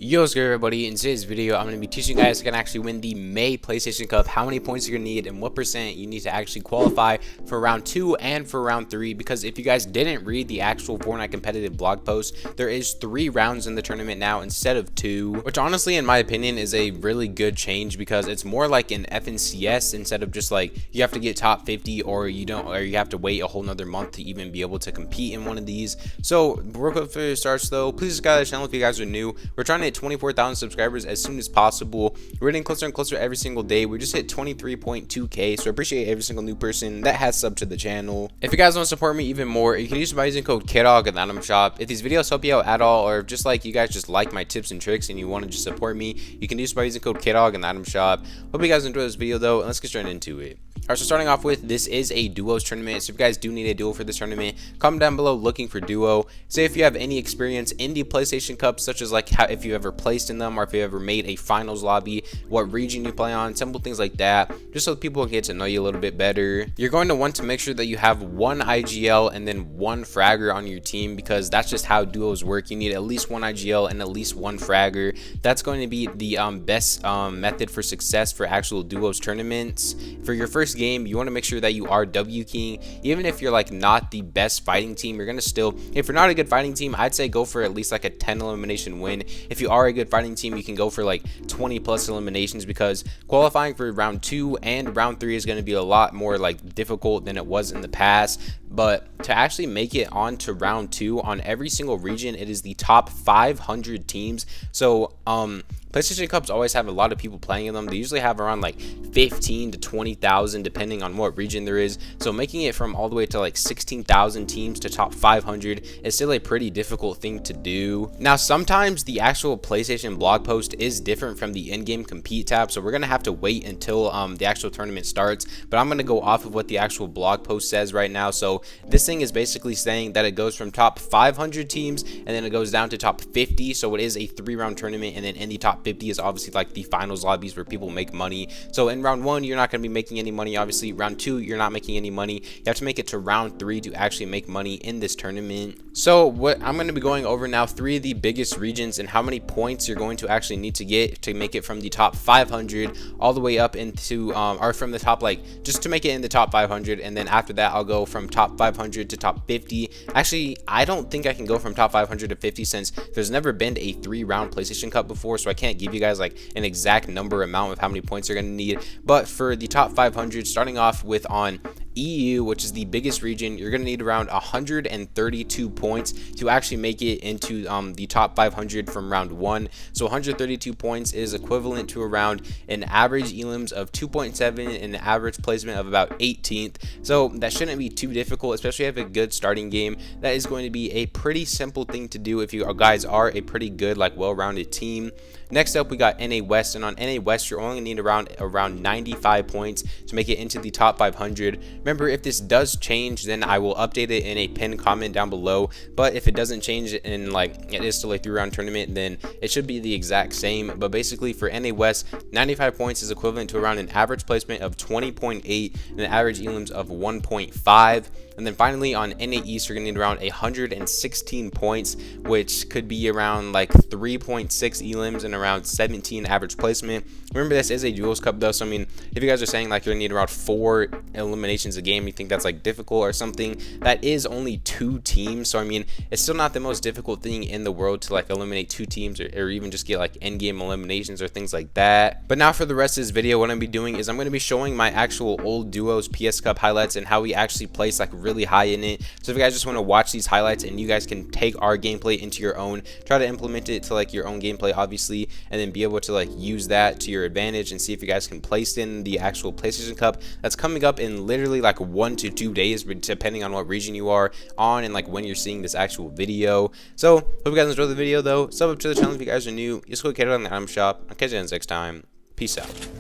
Yo, what's good everybody? In today's video, I'm going to be teaching you guys how to actually win the May PlayStation Cup, how many points you're going to need, and what percent you need to actually qualify for round 2 and for round 3. Because if you guys didn't read the actual Fortnite competitive blog post, there is 3 rounds in the tournament now instead of 2, which honestly, in my opinion, is a really good change because it's more like an FNCS instead of just like you have to get top 50 or you have to wait a whole nother month to even be able to compete in one of these. So, real quick before it starts though, please subscribe to the channel if you guys are new. We're trying to hit 24,000 subscribers as soon as possible. We're getting closer and closer every single day. We just hit 23.2k, so I appreciate every single new person that has subbed to the channel. If you guys want to support me even more, you can use by using code KDOG in the item shop. If these videos help you out at all, or just like you guys just like my tips and tricks and you want to just support me, you can use by using code KDOG in the item shop. Hope you guys enjoy this video though, and let's get straight into it. Alright, so starting off with, this is a duos tournament, so if you guys do need a duo for this tournament, comment down below looking for duo. Say if you have any experience in the PlayStation Cup, such as like how if you ever placed in them or if you ever made a finals lobby, what region you play on, simple things like that, just so people can get to know you a little bit better. You're going to want to make sure that you have 1 IGL and then 1 fragger on your team, because that's just how duos work. You need at least 1 IGL and at least 1 fragger. That's going to be the best method for success for actual duos tournaments. For your first game, you want to make sure that you are W king. Even if you're like not the best fighting team, you're gonna still, if you're not a good fighting team, I'd say go for at least like a 10 elimination win. If you are a good fighting team, you can go for like 20 plus eliminations, because qualifying for round 2 and round 3 is going to be a lot more like difficult than it was in the past. But to actually make it on to round 2 on every single region, it is the top 500 teams. So PlayStation Cups always have a lot of people playing in them. They usually have around like 15 to 20,000 depending on what region there is. So making it from all the way to like 16,000 teams to top 500 is still a pretty difficult thing to do. Now, sometimes the actual PlayStation blog post is different from the in-game compete tab, so we're going to have to wait until the actual tournament starts. But I'm going to go off of what the actual blog post says right now. So this thing is basically saying that it goes from top 500 teams and then it goes down to top 50. So it is a 3-round tournament, and then in the top 50 is obviously like the finals lobbies where people make money. So in round 1, you're not going to be making any money. Obviously, round 2, you're not making any money. You have to make it to round 3 to actually make money in this tournament. So what I'm going to be going over now, 3 of the biggest regions and how many points you're going to actually need to get to make it from the top 500 all the way up into or from the top, like just to make it in the top 500, and then after that I'll go from top 500 to top 50. Actually, I don't think I can go from top 500 to 50 since there's never been a 3-round PlayStation Cup before, so I can't give you guys like an exact number amount of how many points you're going to need. But for the top 500, starting off with on EU, which is the biggest region, you're going to need around 132 points to actually make it into the top 500 from round 1. So 132 points is equivalent to around an average elims of 2.7 and an average placement of about 18th. So that shouldn't be too difficult, especially if you have a good starting game. That is going to be a pretty simple thing to do if you guys are a pretty good, like well-rounded team. Next up, we got NA West, and on NA West, you're only going to need around 95 points to make it into the top 500. Remember, if this does change, then I will update it in a pinned comment down below. But if it doesn't change and like it is still a 3-round tournament, then it should be the exact same. But basically for NA West, 95 points is equivalent to around an average placement of 20.8 and an average elims of 1.5. And then finally on NA East, you're going to need around 116 points, which could be around like 3.6 elims and around 17 average placement. Remember, this is a duos cup though, so I mean, if you guys are saying like you're going to need around 4 eliminations a game, you think that's like difficult or something, that is only 2 teams. So I mean, it's still not the most difficult thing in the world to like eliminate 2 teams or even just get like in-game eliminations or things like that. But now for the rest of this video, what I'm going to be doing is I'm going to be showing my actual old duos PS Cup highlights and how we actually place like really high in it. So if you guys just want to watch these highlights and you guys can take our gameplay into your own, try to implement it to like your own gameplay obviously, and then be able to like use that to your advantage and see if you guys can place in the actual PlayStation Cup that's coming up in literally like 1 to 2 days, depending on what region you are on and like when you're seeing this actual video. So hope you guys enjoyed the video though. Sub up to the channel if you guys are new. Just go get it on the item shop. I'll catch you guys next time. Peace out.